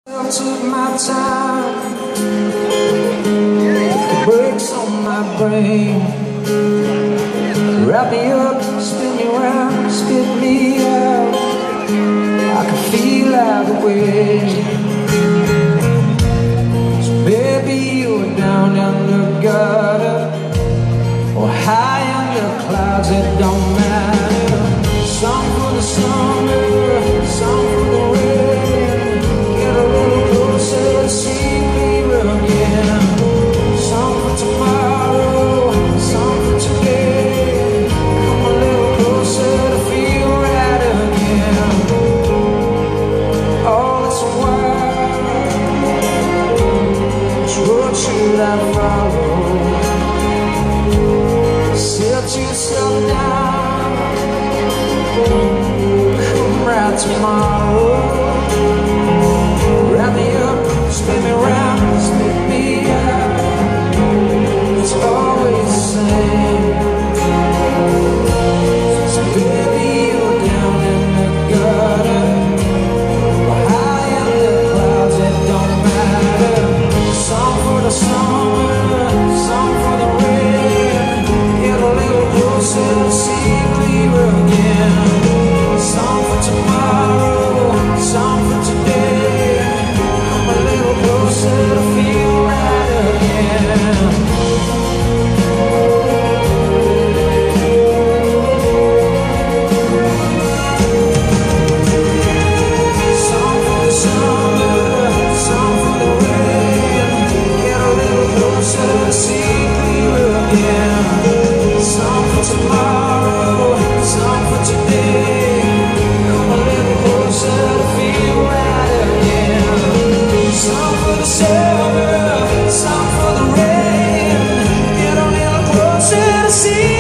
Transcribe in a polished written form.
I took my time, the brakes on my brain. Wrap me up, spin me round, spit me out. I can feel either way. So baby, you're down in the gutter or high under clouds, it don't matter. Some for the summer, some for the rain. Get a little closer, see clear again. Some for tomorrow, some for today. Come a little closer to feel right again. All this while, which road should I follow? Sit yourself down, come right tomorrow. Wrap me up, spin me round, spit me out. It's always the same. So baby, you're down in the gutter or high in the clouds, it don't matter. Some for the summer, some for the rain. Get a little closer to see clear again. Some for tomorrow, some for today. Come a little closer to feel right again. Some for the summer, some for the rain. Get a little closer to see clear again. Some for tomorrow, some for today. Come a little closer to feel right again. Some for the summer, some for the rain. Get a little closer to see